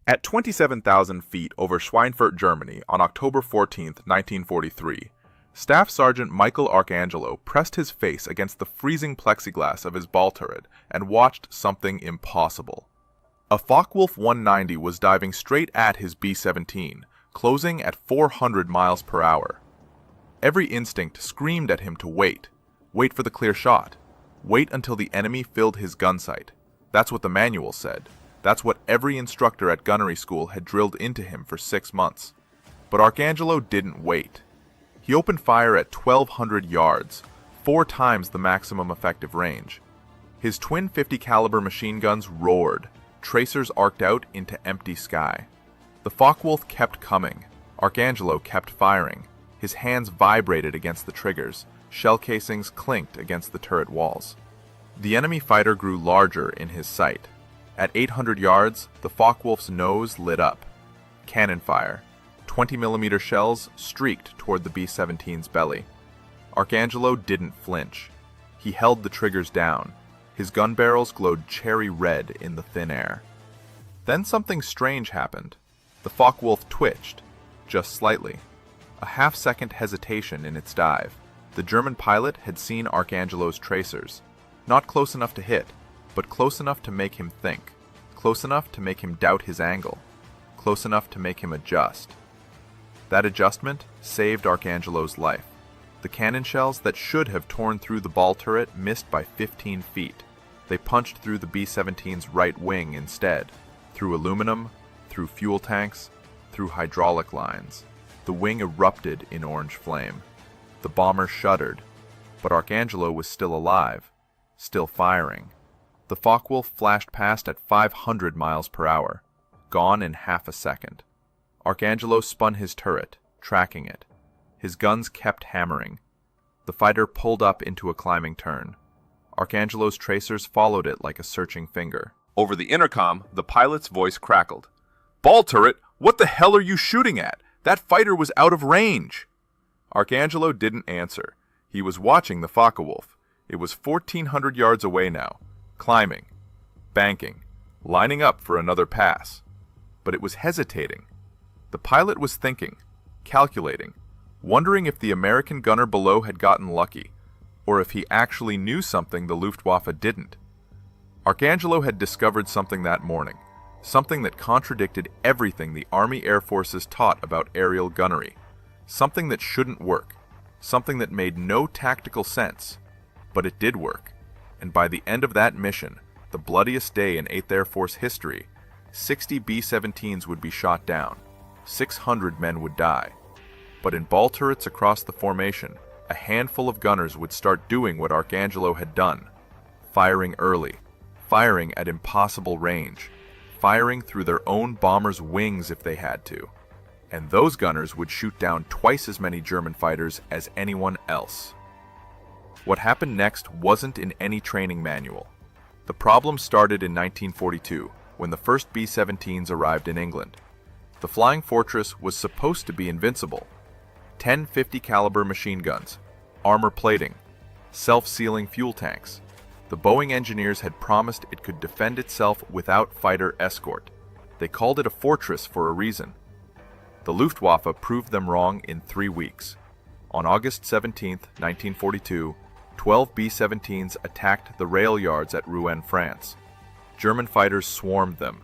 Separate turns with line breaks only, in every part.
At 27,000 feet over Schweinfurt, Germany, on October 14, 1943, Staff Sergeant Michael Arcangelo pressed his face against the freezing plexiglass of his ball turret and watched something impossible. A Focke-Wulf 190 was diving straight at his B-17, closing at 400 miles per hour. Every instinct screamed at him to wait for the clear shot, wait until the enemy filled his gun sight. That's what the manual said. That's what every instructor at gunnery school had drilled into him for 6 months. But Arcangelo didn't wait. He opened fire at 1,200 yards, 4 times the maximum effective range. His twin 50 caliber machine guns roared, tracers arced out into empty sky. The Focke-Wulf kept coming. Arcangelo kept firing. His hands vibrated against the triggers. Shell casings clinked against the turret walls. The enemy fighter grew larger in his sight. At 800 yards, the Focke-Wulf's nose lit up. Cannon fire. 20mm shells streaked toward the B-17's belly. Arcangelo didn't flinch. He held the triggers down. His gun barrels glowed cherry red in the thin air. Then something strange happened. The Focke-Wulf twitched, just slightly. A half-second hesitation in its dive. The German pilot had seen Arcangelo's tracers. Not close enough to hit, but close enough to make him think. Close enough to make him doubt his angle. Close enough to make him adjust. That adjustment saved Arcangelo's life. The cannon shells that should have torn through the ball turret missed by 15 feet. They punched through the B-17's right wing instead, through aluminum, through fuel tanks, through hydraulic lines. The wing erupted in orange flame. The bomber shuddered, but Arcangelo was still alive, still firing. The Focke-Wulf flashed past at 500 miles per hour, gone in half a second. Arcangelo spun his turret, tracking it. His guns kept hammering. The fighter pulled up into a climbing turn. Arcangelo's tracers followed it like a searching finger. Over the intercom, the pilot's voice crackled. "Ball turret, what the hell are you shooting at? That fighter was out of range!" Arcangelo didn't answer. He was watching the Focke-Wulf. It was 1,400 yards away now, climbing, banking, lining up for another pass. But it was hesitating. The pilot was thinking, calculating, wondering if the American gunner below had gotten lucky, or if he actually knew something the Luftwaffe didn't. Arcangelo had discovered something that morning, something that contradicted everything the Army Air Forces taught about aerial gunnery, something that shouldn't work, something that made no tactical sense, but it did work. And by the end of that mission, the bloodiest day in 8th Air Force history, 60 B-17s would be shot down, 600 men would die. But in ball turrets across the formation, a handful of gunners would start doing what Arcangelo had done, firing early, firing at impossible range, firing through their own bombers' wings if they had to. And those gunners would shoot down twice as many German fighters as anyone else. What happened next wasn't in any training manual. The problem started in 1942, when the first B-17s arrived in England. The Flying Fortress was supposed to be invincible. 10 50 caliber machine guns, armor plating, self-sealing fuel tanks. The Boeing engineers had promised it could defend itself without fighter escort. They called it a fortress for a reason. The Luftwaffe proved them wrong in 3 weeks. On August 17, 1942, 12 B-17s attacked the rail yards at Rouen, France. German fighters swarmed them.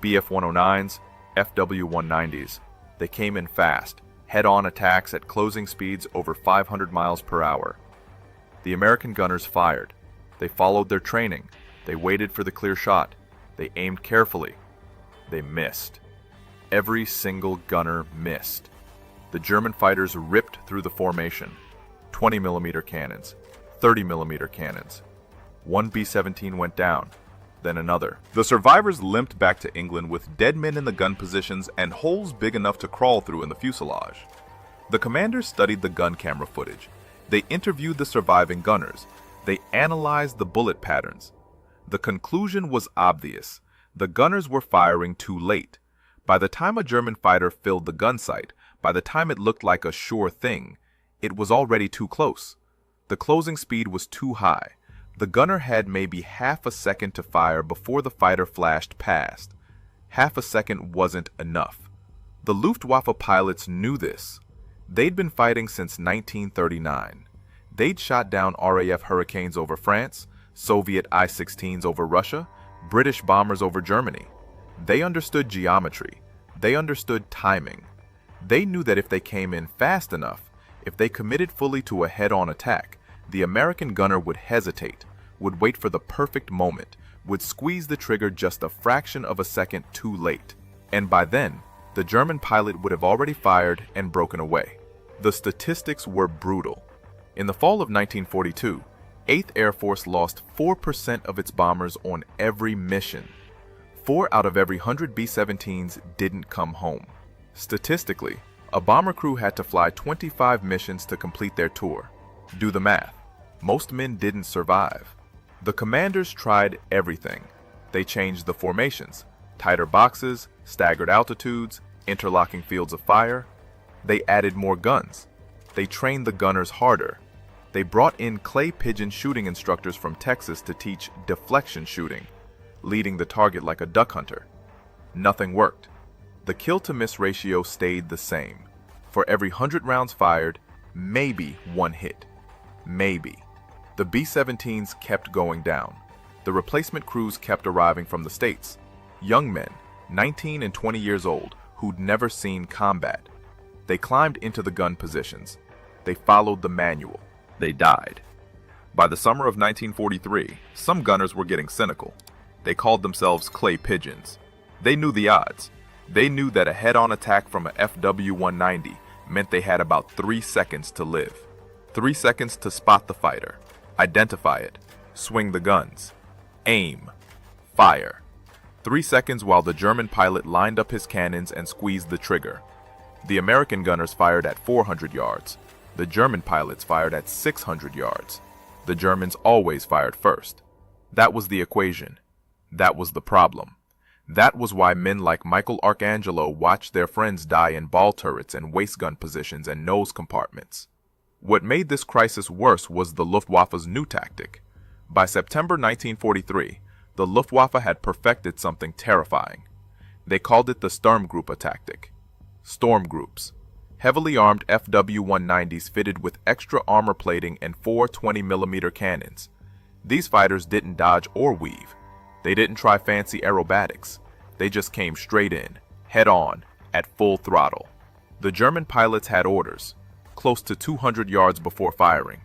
Bf-109s, FW-190s. They came in fast, head-on attacks at closing speeds over 500 miles per hour. The American gunners fired. They followed their training. They waited for the clear shot. They aimed carefully. They missed. Every single gunner missed. The German fighters ripped through the formation. 20mm cannons, 30mm cannons. One B-17 went down, then another. The survivors limped back to England with dead men in the gun positions and holes big enough to crawl through in the fuselage. The commanders studied the gun camera footage. They interviewed the surviving gunners. They analyzed the bullet patterns. The conclusion was obvious. The gunners were firing too late. By the time a German fighter filled the gun sight, by the time it looked like a sure thing, it was already too close. The closing speed was too high. The gunner had maybe half a second to fire before the fighter flashed past. Half a second wasn't enough. The Luftwaffe pilots knew this. They'd been fighting since 1939. They'd shot down RAF Hurricanes over France, Soviet I-16s over Russia, British bombers over Germany. They understood geometry. They understood timing. They knew that if they came in fast enough, if they committed fully to a head-on attack, the American gunner would hesitate, would wait for the perfect moment, would squeeze the trigger just a fraction of a second too late. And by then, the German pilot would have already fired and broken away. The statistics were brutal. In the fall of 1942, 8th Air Force lost 4% of its bombers on every mission. 4 out of every 100 B-17s didn't come home. Statistically, a bomber crew had to fly 25 missions to complete their tour. Do the math. Most men didn't survive. The commanders tried everything. They changed the formations, tighter boxes, staggered altitudes, interlocking fields of fire. They added more guns. They trained the gunners harder. They brought in clay pigeon shooting instructors from Texas to teach deflection shooting, leading the target like a duck hunter. Nothing worked. The kill-to-miss ratio stayed the same. For every 100 rounds fired, maybe one hit. Maybe. The B-17s kept going down. The replacement crews kept arriving from the States. Young men, 19 and 20 years old, who'd never seen combat. They climbed into the gun positions. They followed the manual. They died. By the summer of 1943, some gunners were getting cynical. They called themselves clay pigeons. They knew the odds. They knew that a head-on attack from a FW-190 meant they had about 3 seconds to live. 3 seconds to spot the fighter, identify it, swing the guns, aim, fire. 3 seconds while the German pilot lined up his cannons and squeezed the trigger. The American gunners fired at 400 yards. The German pilots fired at 600 yards. The Germans always fired first. That was the equation. That was the problem. That was why men like Michael Arcangelo watched their friends die in ball turrets and waist gun positions and nose compartments. What made this crisis worse was the Luftwaffe's new tactic. By September 1943, the Luftwaffe had perfected something terrifying. They called it the Sturmgruppe tactic. Storm groups. Heavily armed FW-190s fitted with extra armor plating and 4 20mm cannons. These fighters didn't dodge or weave. They didn't try fancy aerobatics. They just came straight in, head on, at full throttle. The German pilots had orders, close to 200 yards before firing.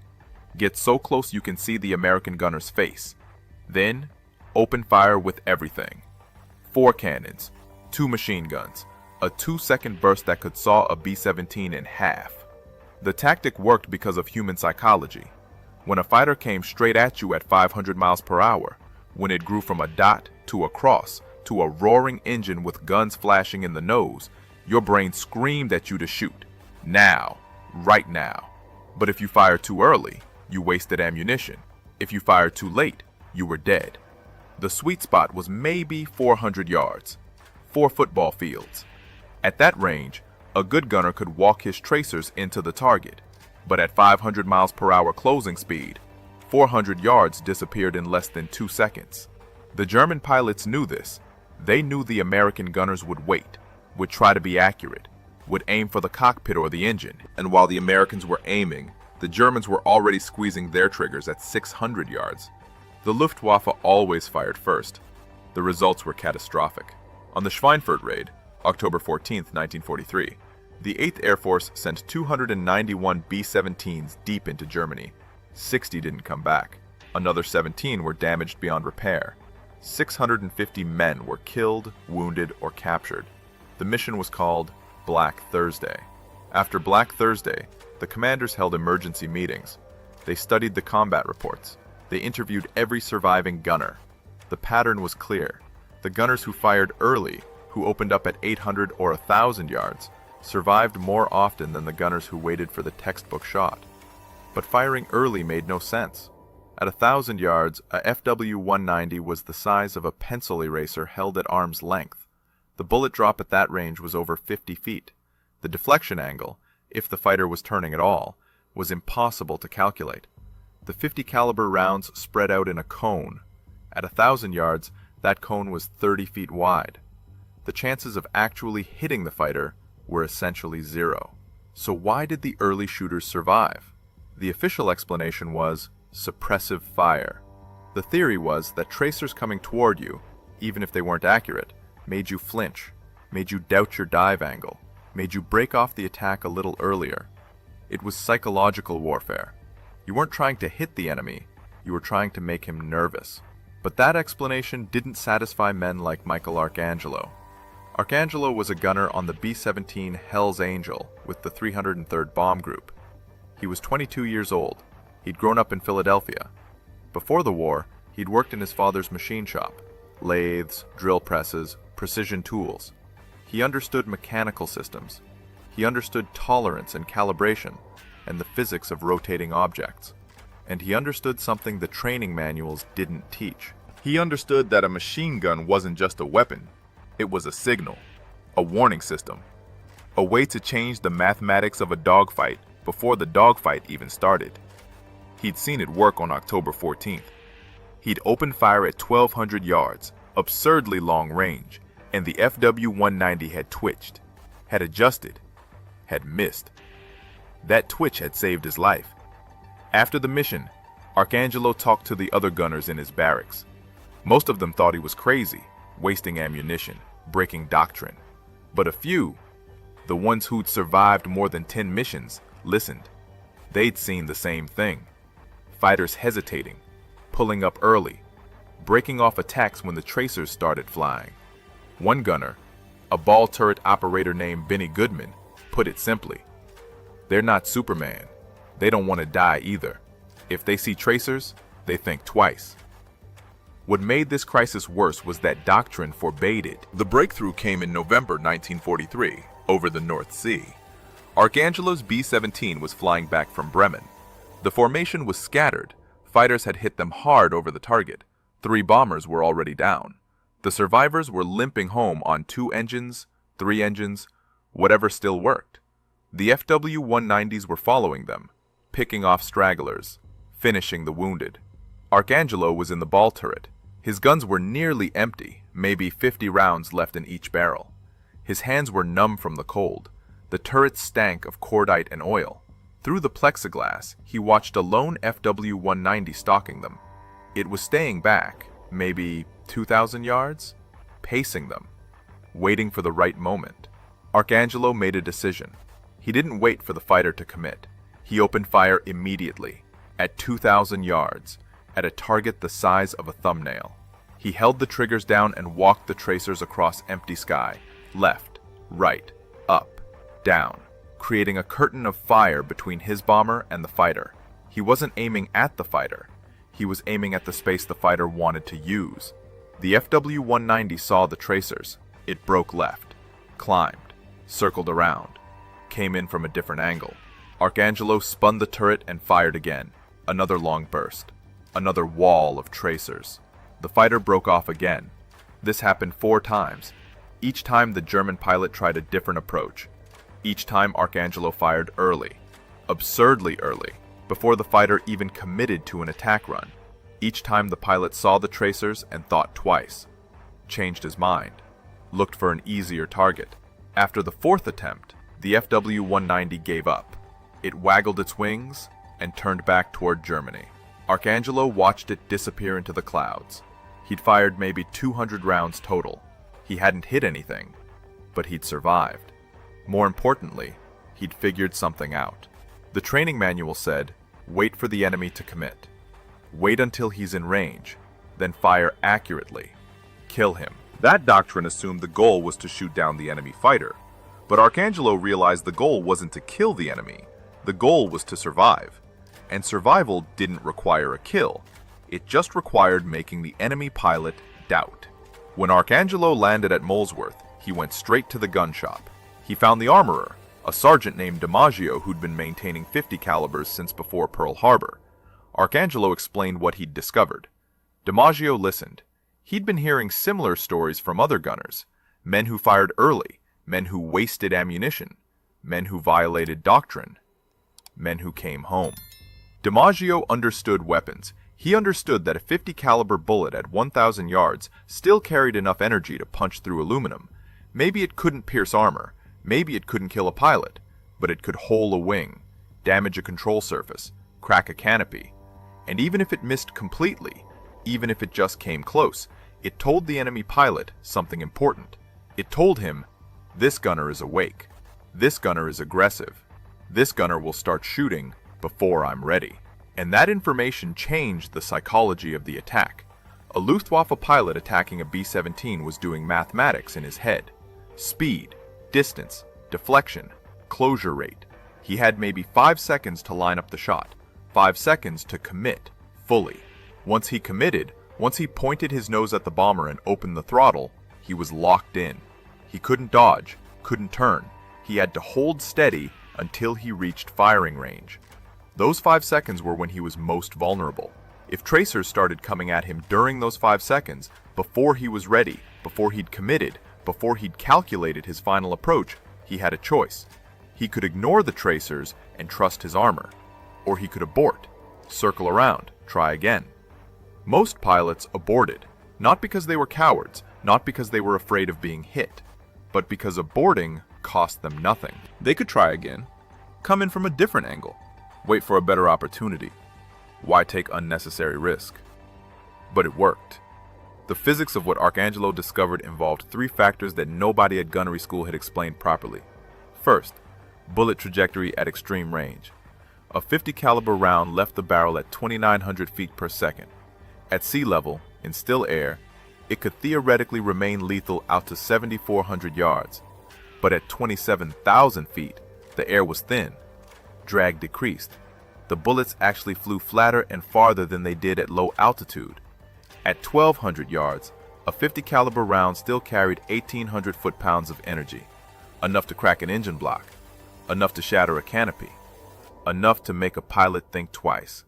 Get so close you can see the American gunner's face. Then, open fire with everything. 4 cannons, 2 machine guns, a 2-second burst that could saw a B-17 in half. The tactic worked because of human psychology. When a fighter came straight at you at 500 miles per hour, when it grew from a dot to a cross to a roaring engine with guns flashing in the nose, your brain screamed at you to shoot. Now. Right now. But if you fired too early, you wasted ammunition. If you fired too late, you were dead. The sweet spot was maybe 400 yards. 4 football fields. At that range, a good gunner could walk his tracers into the target. But at 500 miles per hour closing speed, 400 yards disappeared in less than 2 seconds. The German pilots knew this. They knew the American gunners would wait, would try to be accurate, would aim for the cockpit or the engine. And while the Americans were aiming, the Germans were already squeezing their triggers at 600 yards. The Luftwaffe always fired first. The results were catastrophic. On the Schweinfurt raid, October 14, 1943, the 8th Air Force sent 291 B-17s deep into Germany. 60 didn't come back. Another 17 were damaged beyond repair. 650 men were killed, wounded, or captured. The mission was called Black Thursday. After Black Thursday, the commanders held emergency meetings. They studied the combat reports. They interviewed every surviving gunner. The pattern was clear. The gunners who fired early, who opened up at 800 or 1,000 yards, survived more often than the gunners who waited for the textbook shot. But firing early made no sense. At 1,000 yards, a FW-190 was the size of a pencil eraser held at arm's length. The bullet drop at that range was over 50 feet. The deflection angle, if the fighter was turning at all, was impossible to calculate. The 50 caliber rounds spread out in a cone. At 1,000 yards, that cone was 30 feet wide. the chances of actually hitting the fighter were essentially zero. So why did the early shooters survive? The official explanation was suppressive fire. The theory was that tracers coming toward you, even if they weren't accurate, made you flinch, made you doubt your dive angle, made you break off the attack a little earlier. It was psychological warfare. You weren't trying to hit the enemy, you were trying to make him nervous. But that explanation didn't satisfy men like Michael Arcangelo. Arcangelo was a gunner on the B-17 Hell's Angel with the 303rd Bomb Group. He was 22 years old. He'd grown up in Philadelphia. Before the war, he'd worked in his father's machine shop, lathes, drill presses, precision tools. He understood mechanical systems. He understood tolerance and calibration, and the physics of rotating objects. And he understood something the training manuals didn't teach. He understood that a machine gun wasn't just a weapon. It was a signal, a warning system, a way to change the mathematics of a dogfight before the dogfight even started. He'd seen it work on October 14th. He'd opened fire at 1,200 yards, absurdly long range, and the FW-190 had twitched, had adjusted, had missed. That twitch had saved his life. After the mission, Arcangelo talked to the other gunners in his barracks. Most of them thought he was crazy, wasting ammunition, breaking doctrine. But a few, the ones who'd survived more than 10 missions, listened. They'd seen the same thing. Fighters hesitating, pulling up early, breaking off attacks when the tracers started flying. One gunner, a ball turret operator named Benny Goodman, put it simply. They're not Superman. They don't want to die either. If they see tracers, they think twice. What made this crisis worse was that doctrine forbade it. The breakthrough came in November 1943, over the North Sea. Arcangelo's B-17 was flying back from Bremen. The formation was scattered. Fighters had hit them hard over the target. 3 bombers were already down. The survivors were limping home on 2 engines, 3 engines, whatever still worked. The FW-190s were following them, picking off stragglers, finishing the wounded. Arcangelo was in the ball turret. His guns were nearly empty, maybe 50 rounds left in each barrel. His hands were numb from the cold. The turret stank of cordite and oil. Through the plexiglass, he watched a lone FW-190 stalking them. It was staying back, maybe 2,000 yards, pacing them, waiting for the right moment. Arcangelo made a decision. He didn't wait for the fighter to commit. He opened fire immediately, at 2,000 yards, at a target the size of a thumbnail. He held the triggers down and walked the tracers across empty sky, left, right, up, down, creating a curtain of fire between his bomber and the fighter. He wasn't aiming at the fighter. He was aiming at the space the fighter wanted to use. The FW-190 saw the tracers. It broke left, climbed, circled around, came in from a different angle. Arcangelo spun the turret and fired again. Another long burst. Another wall of tracers. The fighter broke off again. This happened 4 times. Each time the German pilot tried a different approach. Each time Arcangelo fired early. Absurdly early. Before the fighter even committed to an attack run. Each time the pilot saw the tracers and thought twice. Changed his mind. Looked for an easier target. After the 4th attempt, the FW-190 gave up. It waggled its wings and turned back toward Germany. Arcangelo watched it disappear into the clouds. He'd fired maybe 200 rounds total. He hadn't hit anything, but he'd survived. More importantly, he'd figured something out. The training manual said, wait for the enemy to commit. Wait until he's in range, then fire accurately. Kill him. That doctrine assumed the goal was to shoot down the enemy fighter. But Arcangelo realized the goal wasn't to kill the enemy. The goal was to survive. And survival didn't require a kill. It just required making the enemy pilot doubt. When Arcangelo landed at Molesworth, he went straight to the gun shop. He found the armorer, a sergeant named DiMaggio who'd been maintaining 50 calibers since before Pearl Harbor. Arcangelo explained what he'd discovered. DiMaggio listened. He'd been hearing similar stories from other gunners, men who fired early, men who wasted ammunition, men who violated doctrine, men who came home. DiMaggio understood weapons. He understood that a 50 caliber bullet at 1,000 yards still carried enough energy to punch through aluminum, Maybe it couldn't pierce armor, maybe it couldn't kill a pilot, but it could hole a wing, damage a control surface, crack a canopy. And even if it missed completely, even if it just came close, it told the enemy pilot something important. It told him, this gunner is awake, this gunner is aggressive, this gunner will start shooting before I'm ready. And that information changed the psychology of the attack. A Luftwaffe pilot attacking a B-17 was doing mathematics in his head. Speed, distance, deflection, closure rate. He had maybe 5 seconds to line up the shot, 5 seconds to commit fully. Once he committed, once he pointed his nose at the bomber and opened the throttle, he was locked in. He couldn't dodge, couldn't turn. He had to hold steady until he reached firing range. Those 5 seconds were when he was most vulnerable. If tracers started coming at him during those 5 seconds, before he was ready, before he'd committed, before he'd calculated his final approach, he had a choice. He could ignore the tracers and trust his armor, or he could abort, circle around, try again. Most pilots aborted, not because they were cowards, not because they were afraid of being hit, but because aborting cost them nothing. They could try again, come in from a different angle, wait for a better opportunity. Why take unnecessary risk? But it worked. The physics of what Arcangelo discovered involved 3 factors that nobody at gunnery school had explained properly. First, bullet trajectory at extreme range. A .50 caliber round left the barrel at 2,900 feet per second. At sea level, in still air, it could theoretically remain lethal out to 7,400 yards. But at 27,000 feet, the air was thin. Drag decreased. The bullets actually flew flatter and farther than they did at low altitude. At 1,200 yards, a .50 caliber round still carried 1,800 foot-pounds of energy, enough to crack an engine block, enough to shatter a canopy, enough to make a pilot think twice.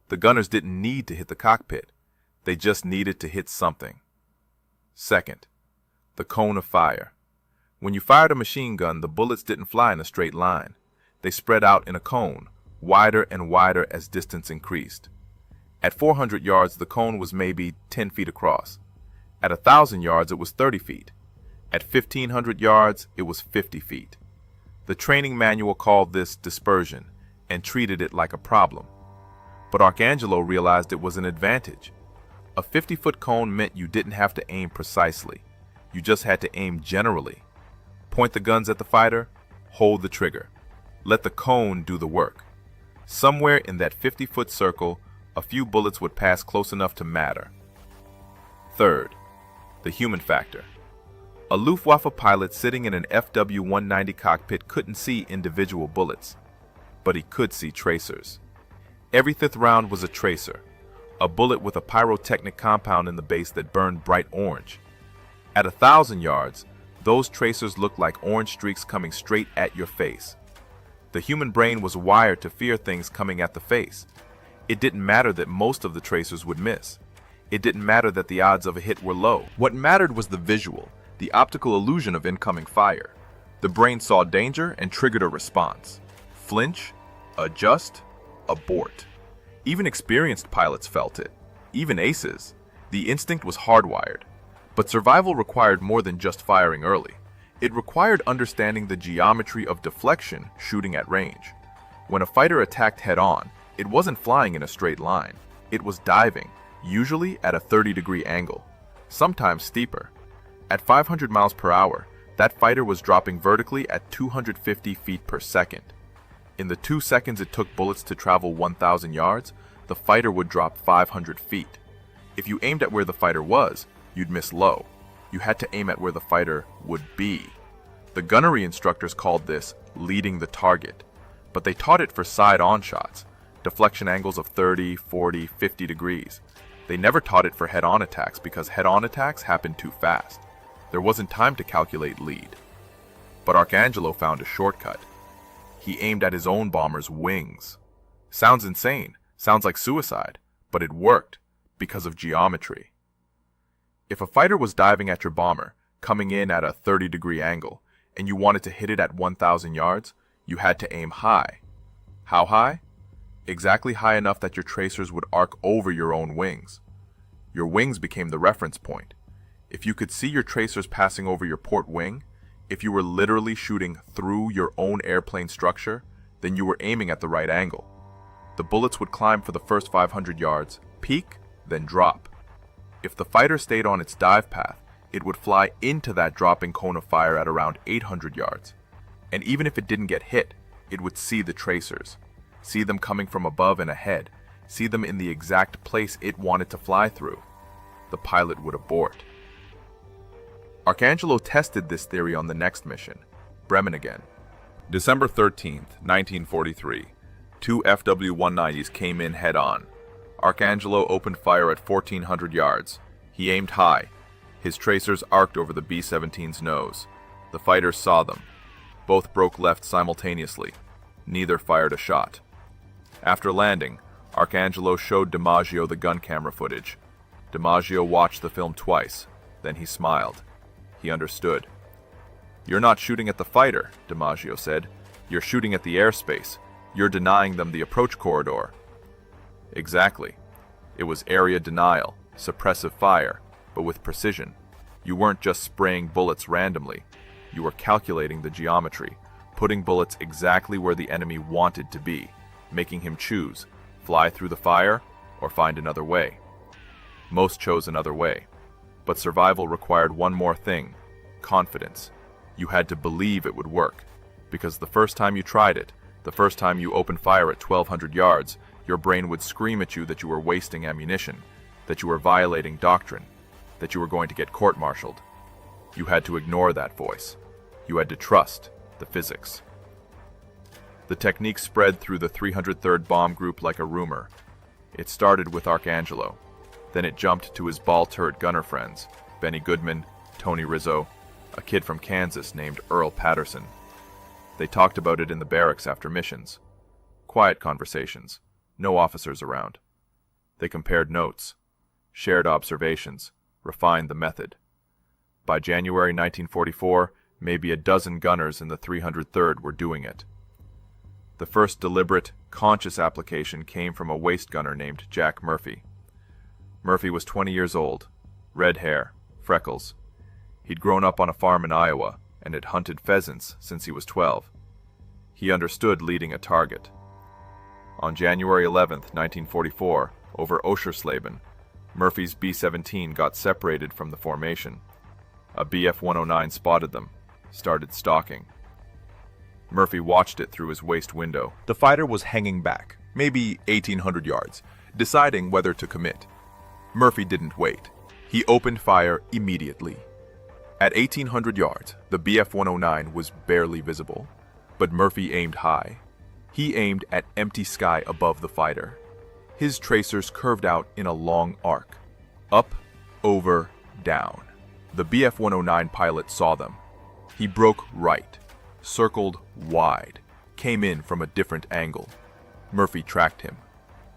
The gunners didn't need to hit the cockpit, they just needed to hit something. Second, the cone of fire. When you fired a machine gun, the bullets didn't fly in a straight line. They spread out in a cone, wider and wider as distance increased. At 400 yards, the cone was maybe 10 feet across. At 1,000 yards, it was 30 feet. At 1,500 yards, it was 50 feet. The training manual called this dispersion and treated it like a problem. But Arcangelo realized it was an advantage. A 50-foot cone meant you didn't have to aim precisely. You just had to aim generally. Point the guns at the fighter, hold the trigger. Let the cone do the work. Somewhere in that 50-foot circle, a few bullets would pass close enough to matter. Third, the human factor. A Luftwaffe pilot sitting in an FW-190 cockpit couldn't see individual bullets, but he could see tracers. Every 5th round was a tracer, a bullet with a pyrotechnic compound in the base that burned bright orange. At 1,000 yards, those tracers looked like orange streaks coming straight at your face. The human brain was wired to fear things coming at the face. It didn't matter that most of the tracers would miss. It didn't matter that the odds of a hit were low. What mattered was the visual, the optical illusion of incoming fire. The brain saw danger and triggered a response. Flinch, adjust, abort. Even experienced pilots felt it. Even aces. The instinct was hardwired. But survival required more than just firing early. It required understanding the geometry of deflection shooting at range. When a fighter attacked head-on, it wasn't flying in a straight line. It was diving, usually at a 30-degree angle, sometimes steeper. At 500 miles per hour, that fighter was dropping vertically at 250 feet per second. In the 2 seconds it took bullets to travel 1,000 yards, the fighter would drop 500 feet. If you aimed at where the fighter was, you'd miss low. You had to aim at where the fighter would be. The gunnery instructors called this leading the target, but they taught it for side-on shots, deflection angles of 30, 40, 50 degrees. They never taught it for head-on attacks because head-on attacks happened too fast. There wasn't time to calculate lead. But Arcangelo found a shortcut. He aimed at his own bomber's wings. Sounds insane, sounds like suicide, but it worked because of geometry. If a fighter was diving at your bomber, coming in at a 30-degree angle, and you wanted to hit it at 1,000 yards, you had to aim high. How high? Exactly high enough that your tracers would arc over your own wings. Your wings became the reference point. If you could see your tracers passing over your port wing, if you were literally shooting through your own airplane structure, then you were aiming at the right angle. The bullets would climb for the first 500 yards, peak, then drop. If the fighter stayed on its dive path, it would fly into that dropping cone of fire at around 800 yards. And even if it didn't get hit, it would see the tracers, see them coming from above and ahead, see them in the exact place it wanted to fly through. The pilot would abort. Arcangelo tested this theory on the next mission, Bremen again. December 13th, 1943, two FW-190s came in head-on. Arcangelo opened fire at 1,400 yards. He aimed high. His tracers arced over the B-17's nose. The fighters saw them. Both broke left simultaneously. Neither fired a shot. After landing, Arcangelo showed DiMaggio the gun camera footage. DiMaggio watched the film twice. Then he smiled. He understood. "You're not shooting at the fighter," DiMaggio said. "You're shooting at the airspace. You're denying them the approach corridor." Exactly. It was area denial, suppressive fire, but with precision. You weren't just spraying bullets randomly. You were calculating the geometry, putting bullets exactly where the enemy wanted to be, making him choose, fly through the fire or find another way. Most chose another way. But survival required one more thing: confidence. You had to believe it would work, because the first time you tried it, the first time you opened fire at 1,200 yards, your brain would scream at you that you were wasting ammunition, that you were violating doctrine, that you were going to get court-martialed. You had to ignore that voice. You had to trust the physics. The technique spread through the 303rd Bomb Group like a rumor. It started with Arcangelo. Then it jumped to his ball turret gunner friends, Benny Goodman, Tony Rizzo, a kid from Kansas named Earl Patterson. They talked about it in the barracks after missions. Quiet conversations, no officers around. They compared notes, shared observations, refined the method. By January 1944, maybe a dozen gunners in the 303rd were doing it. The first deliberate, conscious application came from a waist gunner named Jack Murphy. Murphy was 20 years old, red hair, freckles. He'd grown up on a farm in Iowa and had hunted pheasants since he was 12. He understood leading a target. On January 11th, 1944, over Oschersleben, Murphy's B-17 got separated from the formation. A Bf-109 spotted them, started stalking. Murphy watched it through his waist window. The fighter was hanging back, maybe 1,800 yards, deciding whether to commit. Murphy didn't wait. He opened fire immediately. At 1,800 yards, the Bf-109 was barely visible, but Murphy aimed high. He aimed at empty sky above the fighter. His tracers curved out in a long arc. Up, over, down. The Bf-109 pilot saw them. He broke right, circled wide, came in from a different angle. Murphy tracked him.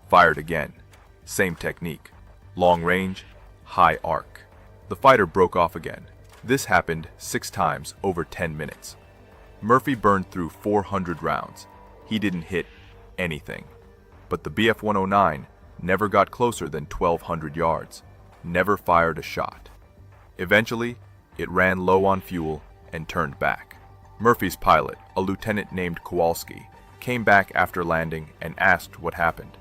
Fired again. Same technique. Long range, high arc. The fighter broke off again. This happened 6 times over 10 minutes. Murphy burned through 400 rounds. He didn't hit anything. But the Bf-109 never got closer than 1,200 yards, never fired a shot. Eventually, it ran low on fuel and turned back. Murphy's pilot, a lieutenant named Kowalski, came back after landing and asked what happened.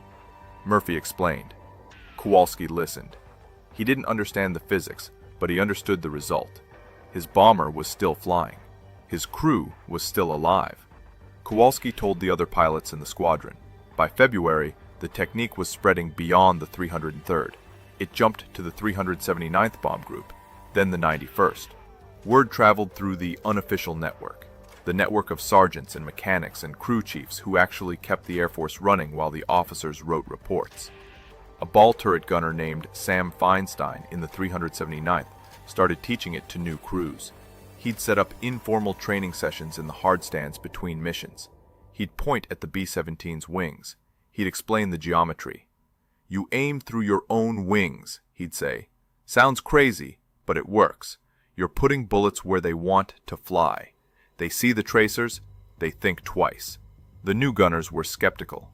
Murphy explained. Kowalski listened. He didn't understand the physics, but he understood the result. His bomber was still flying. His crew was still alive. Kowalski told the other pilots in the squadron. By February, the technique was spreading beyond the 303rd. It jumped to the 379th Bomb Group, then the 91st. Word traveled through the unofficial network, the network of sergeants and mechanics and crew chiefs who actually kept the Air Force running while the officers wrote reports. A ball turret gunner named Sam Feinstein in the 379th started teaching it to new crews. He'd set up informal training sessions in the hard stands between missions. He'd point at the B-17's wings. He'd explain the geometry. "You aim through your own wings," he'd say. "Sounds crazy, but it works. You're putting bullets where they want to fly. They see the tracers, they think twice." The new gunners were skeptical.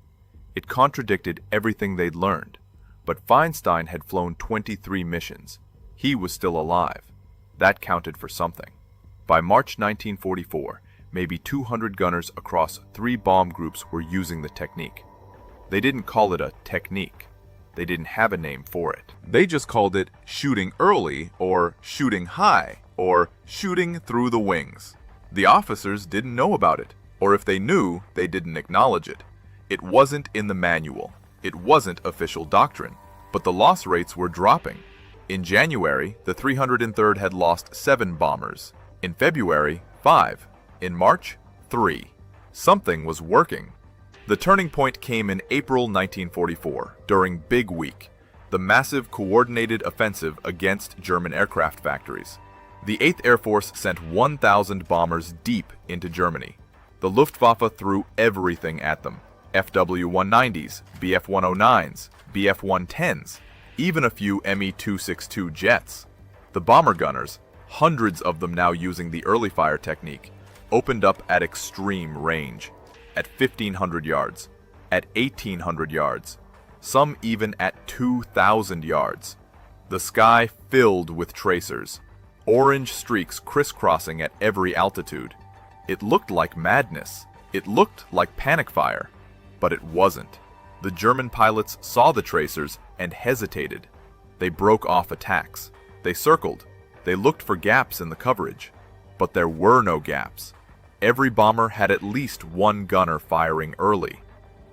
It contradicted everything they'd learned. But Feinstein had flown 23 missions. He was still alive. That counted for something. By March 1944, maybe 200 gunners across 3 bomb groups were using the technique. They didn't call it a technique. They didn't have a name for it. They just called it shooting early, or shooting high, or shooting through the wings. The officers didn't know about it, or if they knew, they didn't acknowledge it. It wasn't in the manual. It wasn't official doctrine. But the loss rates were dropping. In January, the 303rd had lost 7 bombers. In February, 5. In March, 3. Something was working. The turning point came in April 1944, during Big Week, the massive coordinated offensive against German aircraft factories. The 8th Air Force sent 1,000 bombers deep into Germany. The Luftwaffe threw everything at them. FW-190s, Bf-109s, Bf-110s, even a few Me-262 jets. The bomber gunners, hundreds of them now using the early fire technique, opened up at extreme range, at 1,500 yards, at 1,800 yards, some even at 2,000 yards. The sky filled with tracers, orange streaks crisscrossing at every altitude. It looked like madness. It looked like panic fire, but it wasn't. The German pilots saw the tracers and hesitated. They broke off attacks. They circled. They looked for gaps in the coverage. But there were no gaps. Every bomber had at least one gunner firing early.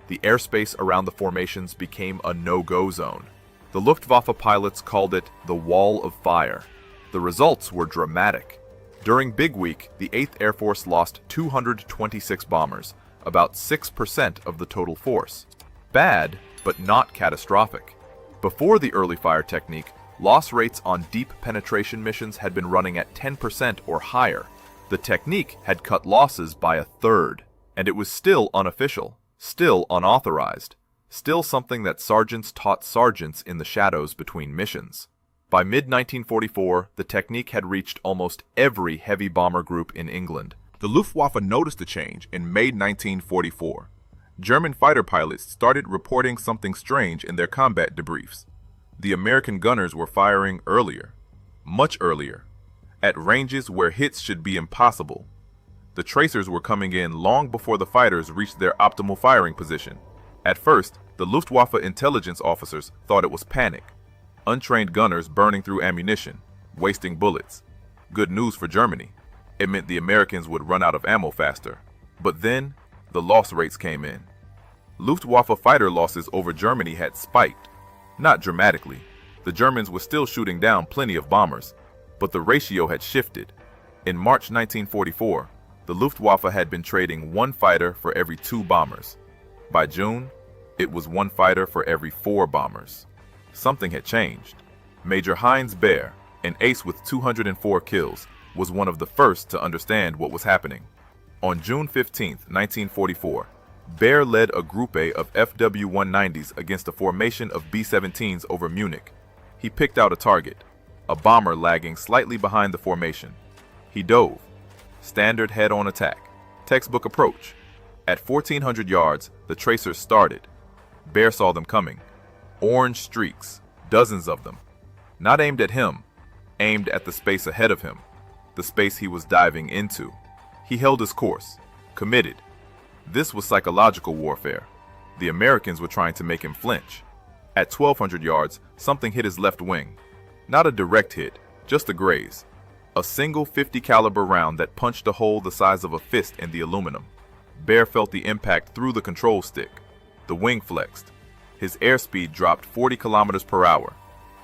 The airspace around the formations became a no-go zone. The Luftwaffe pilots called it the Wall of Fire. The results were dramatic. During Big Week, the 8th Air Force lost 226 bombers, about 6% of the total force. Bad, but not catastrophic. Before the early fire technique, loss rates on deep penetration missions had been running at 10% or higher. The technique had cut losses by 1/3, and it was still unofficial, still unauthorized, still something that sergeants taught sergeants in the shadows between missions. By mid-1944, the technique had reached almost every heavy bomber group in England. The Luftwaffe noticed the change in May 1944. German fighter pilots started reporting something strange in their combat debriefs. The American gunners were firing earlier, much earlier, at ranges where hits should be impossible. The tracers were coming in long before the fighters reached their optimal firing position. At first, the Luftwaffe intelligence officers thought it was panic. Untrained gunners burning through ammunition, wasting bullets. Good news for Germany. It meant the Americans would run out of ammo faster. But then, the loss rates came in. Luftwaffe fighter losses over Germany had spiked. Not dramatically. The Germans were still shooting down plenty of bombers, but the ratio had shifted. In March 1944, the Luftwaffe had been trading 1 fighter for every 2 bombers. By June, it was 1 fighter for every 4 bombers. Something had changed. Major Heinz Baer, an ace with 204 kills, was one of the first to understand what was happening. On June 15, 1944, Baer led a Group A of FW-190s against a formation of B-17s over Munich. He picked out a target, a bomber lagging slightly behind the formation. He dove. Standard head-on attack. Textbook approach. At 1,400 yards, the tracers started. Baer saw them coming. Orange streaks, dozens of them. Not aimed at him, aimed at the space ahead of him, the space he was diving into. He held his course, committed. This was psychological warfare. The Americans were trying to make him flinch. At 1,200 yards, something hit his left wing. Not a direct hit, just a graze. A single .50 caliber round that punched a hole the size of a fist in the aluminum. Baer felt the impact through the control stick. The wing flexed. His airspeed dropped 40 kilometers per hour.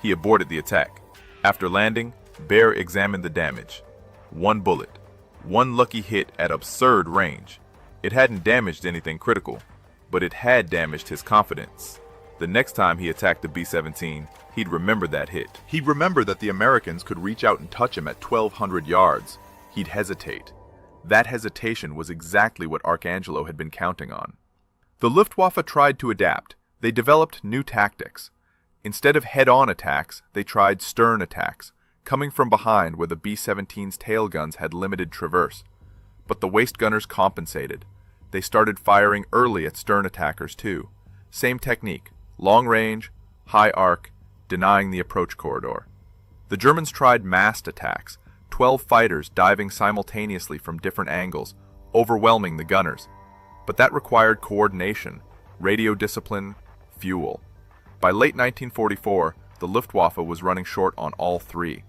He aborted the attack. After landing, Baer examined the damage. 1 bullet. 1 lucky hit at absurd range. It hadn't damaged anything critical, but it had damaged his confidence. The next time he attacked the B-17, he'd remember that hit. He'd remember that the Americans could reach out and touch him at 1,200 yards. He'd hesitate. That hesitation was exactly what Arcangelo had been counting on. The Luftwaffe tried to adapt. They developed new tactics. Instead of head-on attacks, they tried stern attacks, coming from behind where the B-17's tail guns had limited traverse. But the waist gunners compensated. They started firing early at stern attackers too. Same technique, long range, high arc, denying the approach corridor. The Germans tried massed attacks, 12 fighters diving simultaneously from different angles, overwhelming the gunners. But that required coordination, radio discipline, fuel. By late 1944, the Luftwaffe was running short on all three.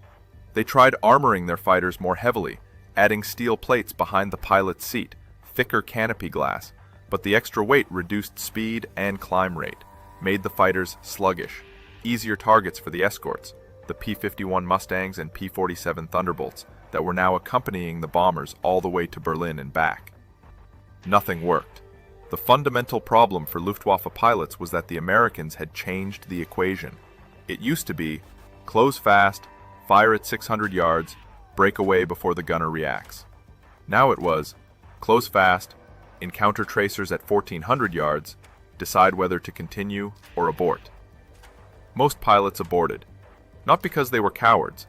They tried armoring their fighters more heavily, adding steel plates behind the pilot's seat, thicker canopy glass, but the extra weight reduced speed and climb rate, made the fighters sluggish, easier targets for the escorts, the P-51 Mustangs and P-47 Thunderbolts that were now accompanying the bombers all the way to Berlin and back. Nothing worked. The fundamental problem for Luftwaffe pilots was that the Americans had changed the equation. It used to be, close fast, fire at 600 yards, break away before the gunner reacts. Now it was, close fast, encounter tracers at 1400 yards, decide whether to continue or abort. Most pilots aborted. Not because they were cowards.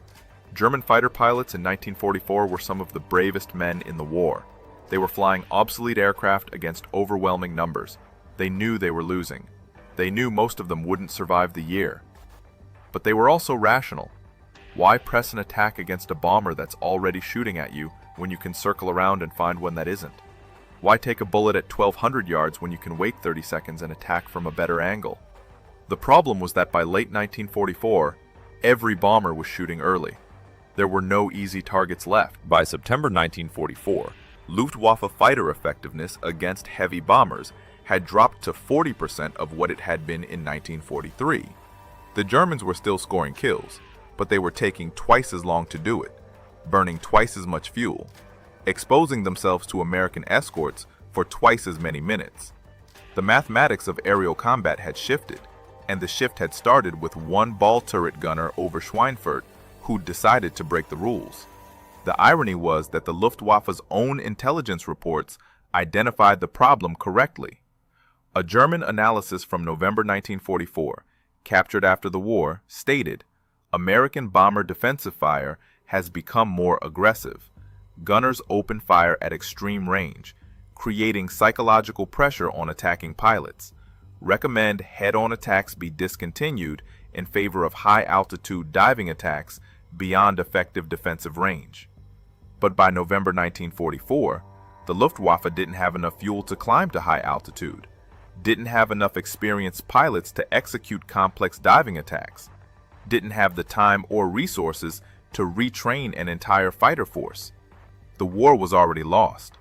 German fighter pilots in 1944 were some of the bravest men in the war. They were flying obsolete aircraft against overwhelming numbers. They knew they were losing. They knew most of them wouldn't survive the year. But they were also rational. Why press an attack against a bomber that's already shooting at you when you can circle around and find one that isn't? Why take a bullet at 1200 yards when you can wait 30 seconds and attack from a better angle? The problem was that by late 1944, every bomber was shooting early. There were no easy targets left. By September 1944, Luftwaffe fighter effectiveness against heavy bombers had dropped to 40% of what it had been in 1943. The Germans were still scoring kills, but they were taking twice as long to do it, burning twice as much fuel, exposing themselves to American escorts for twice as many minutes. The mathematics of aerial combat had shifted, and the shift had started with one ball turret gunner over Schweinfurt who decided to break the rules. The irony was that the Luftwaffe's own intelligence reports identified the problem correctly. A German analysis from November 1944, captured after the war, stated, American bomber defensive fire has become more aggressive. Gunners open fire at extreme range, creating psychological pressure on attacking pilots. Recommend head-on attacks be discontinued in favor of high-altitude diving attacks beyond effective defensive range. But by November 1944, the Luftwaffe didn't have enough fuel to climb to high altitude, didn't have enough experienced pilots to execute complex diving attacks, didn't have the time or resources to retrain an entire fighter force. The war was already lost.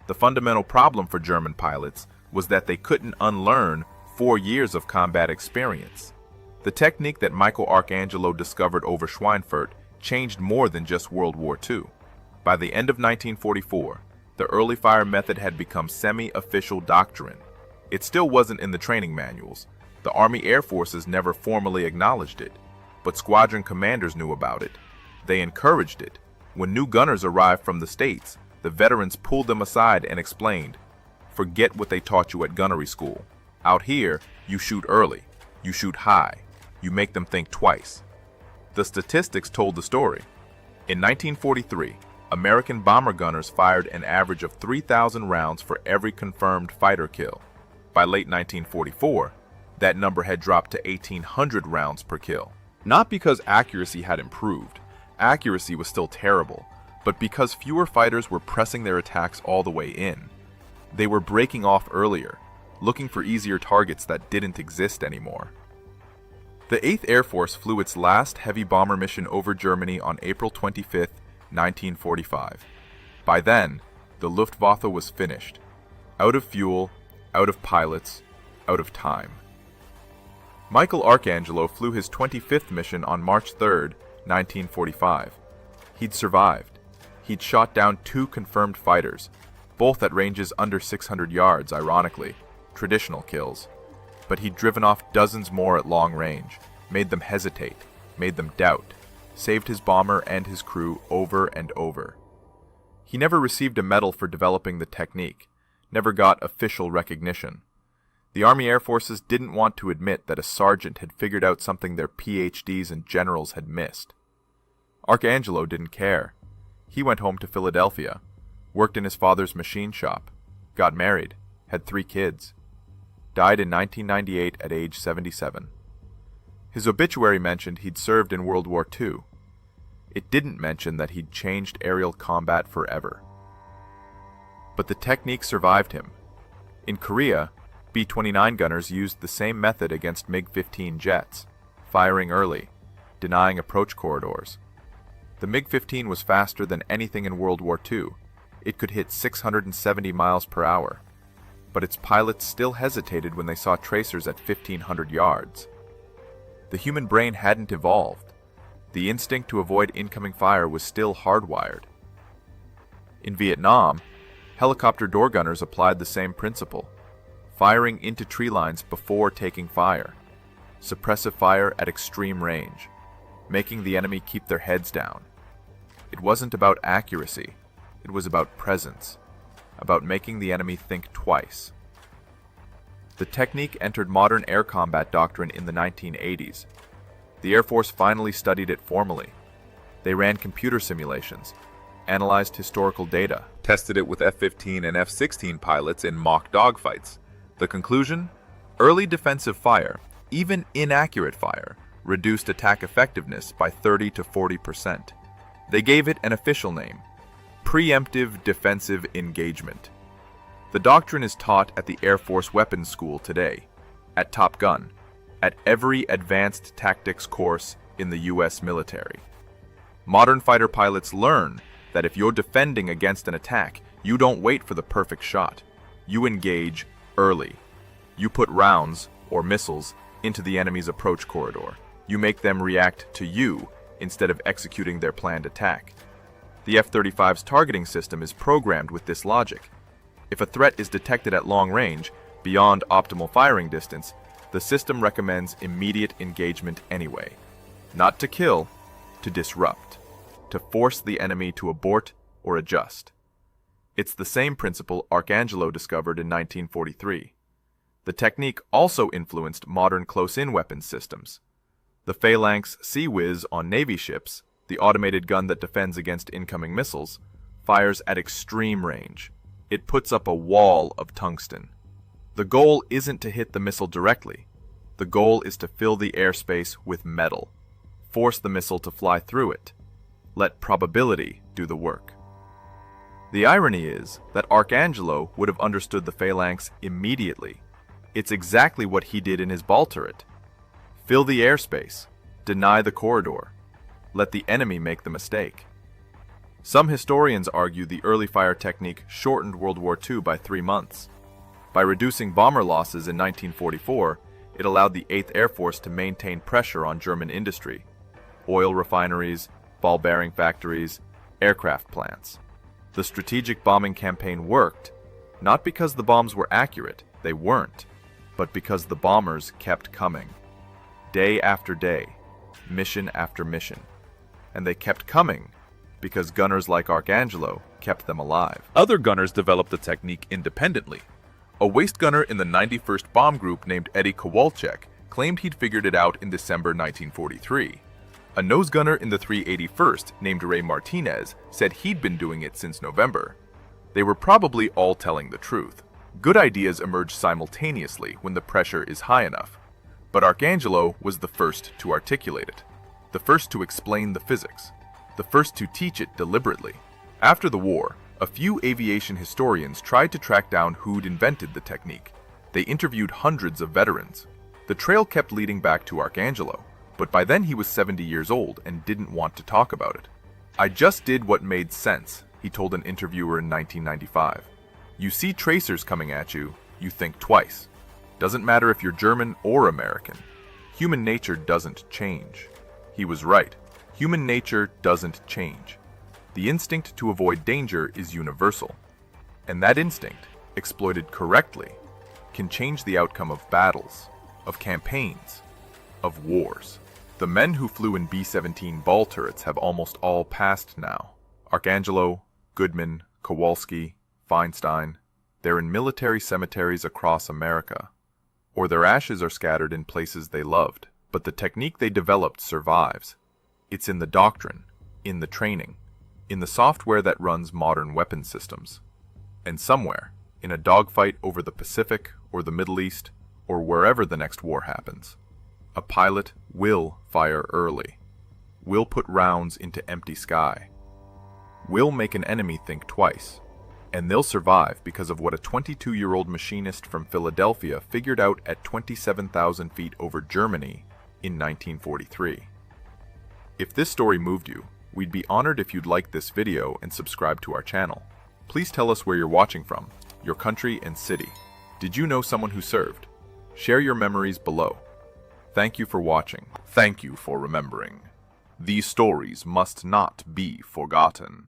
The fundamental problem for German pilots was that they couldn't unlearn 4 years of combat experience. The technique that Michael Arcangelo discovered over Schweinfurt changed more than just World War II. By the end of 1944, the early fire method had become semi-official doctrine. It still wasn't in the training manuals. The Army Air Forces never formally acknowledged it, but squadron commanders knew about it. They encouraged it. When new gunners arrived from the States, the veterans pulled them aside and explained, forget what they taught you at gunnery school. Out here, you shoot early, you shoot high, you make them think twice. The statistics told the story. In 1943, American bomber gunners fired an average of 3,000 rounds for every confirmed fighter kill. By late 1944, that number had dropped to 1,800 rounds per kill. Not because accuracy had improved, accuracy was still terrible, but because fewer fighters were pressing their attacks all the way in. They were breaking off earlier, looking for easier targets that didn't exist anymore. The 8th Air Force flew its last heavy bomber mission over Germany on April 25, 1945. By then, the Luftwaffe was finished. Out of fuel, out of pilots, out of time. Michael Arcangelo flew his 25th mission on March 3, 1945. He'd survived. He'd shot down 2 confirmed fighters, both at ranges under 600 yards, ironically, traditional kills. But he'd driven off dozens more at long range, made them hesitate, made them doubt, saved his bomber and his crew over and over. He never received a medal for developing the technique, never got official recognition. The Army Air Forces didn't want to admit that a sergeant had figured out something their PhDs and generals had missed. Arcangelo didn't care. He went home to Philadelphia, worked in his father's machine shop, got married, had 3 kids. Died in 1998 at age 77. His obituary mentioned he'd served in World War II. It didn't mention that he'd changed aerial combat forever. But the technique survived him. In Korea, B-29 gunners used the same method against MiG-15 jets, firing early, denying approach corridors. The MiG-15 was faster than anything in World War II. It could hit 670 miles per hour. But its pilots still hesitated when they saw tracers at 1,500 yards. The human brain hadn't evolved. The instinct to avoid incoming fire was still hardwired. In Vietnam, helicopter door gunners applied the same principle, firing into tree lines before taking fire, suppressive fire at extreme range, making the enemy keep their heads down. It wasn't about accuracy, it was about presence, about making the enemy think twice. The technique entered modern air combat doctrine in the 1980s. The Air Force finally studied it formally. They ran computer simulations, analyzed historical data, tested it with F-15 and F-16 pilots in mock dogfights. The conclusion? Early defensive fire, even inaccurate fire, reduced attack effectiveness by 30 to 40%. They gave it an official name: preemptive defensive engagement. The doctrine is taught at the Air Force Weapons School today, at Top Gun, at every advanced tactics course in the U.S. military. Modern fighter pilots learn that if you're defending against an attack, you don't wait for the perfect shot. You engage early. You put rounds, or missiles, into the enemy's approach corridor. You make them react to you instead of executing their planned attack. The F-35's targeting system is programmed with this logic. If a threat is detected at long range, beyond optimal firing distance, the system recommends immediate engagement anyway. Not to kill, to disrupt, to force the enemy to abort or adjust. It's the same principle Arcangelo discovered in 1943. The technique also influenced modern close-in weapons systems. The Phalanx Sea Whiz on Navy ships, the automated gun that defends against incoming missiles, fires at extreme range. It puts up a wall of tungsten. The goal isn't to hit the missile directly. The goal is to fill the airspace with metal. Force the missile to fly through it. Let probability do the work. The irony is that Arcangelo would have understood the Phalanx immediately. It's exactly what he did in his ball turret. Fill the airspace. Deny the corridor. Let the enemy make the mistake. Some historians argue the early fire technique shortened World War II by 3 months. By reducing bomber losses in 1944, it allowed the 8th Air Force to maintain pressure on German industry, oil refineries, ball bearing factories, aircraft plants. The strategic bombing campaign worked, not because the bombs were accurate, they weren't, but because the bombers kept coming. Day after day, mission after mission. And they kept coming because gunners like Arcangelo kept them alive. Other gunners developed the technique independently. A waist gunner in the 91st Bomb Group named Eddie Kowalczyk claimed he'd figured it out in December 1943. A nose gunner in the 381st named Ray Martinez said he'd been doing it since November. They were probably all telling the truth. Good ideas emerge simultaneously when the pressure is high enough. But Arcangelo was the first to articulate it, the first to explain the physics, the first to teach it deliberately. After the war, a few aviation historians tried to track down who'd invented the technique. They interviewed hundreds of veterans. The trail kept leading back to Arcangelo, but by then he was 70 years old and didn't want to talk about it. "I just did what made sense," he told an interviewer in 1995. "You see tracers coming at you, you think twice. Doesn't matter if you're German or American. Human nature doesn't change." He was right. Human nature doesn't change. The instinct to avoid danger is universal. And that instinct, exploited correctly, can change the outcome of battles, of campaigns, of wars. The men who flew in B-17 ball turrets have almost all passed now. Arcangelo, Goodman, Kowalski, Feinstein, they're in military cemeteries across America, or their ashes are scattered in places they loved. But the technique they developed survives. It's in the doctrine, in the training, in the software that runs modern weapon systems. And somewhere, in a dogfight over the Pacific or the Middle East, or wherever the next war happens, a pilot will fire early, We'll put rounds into empty sky. We'll make an enemy think twice. And they'll survive because of what a 22-year-old machinist from Philadelphia figured out at 27,000 feet over Germany in 1943. If this story moved you, we'd be honored if you'd like this video and subscribe to our channel. Please tell us where you're watching from, your country and city. Did you know someone who served? Share your memories below. Thank you for watching. Thank you for remembering. These stories must not be forgotten.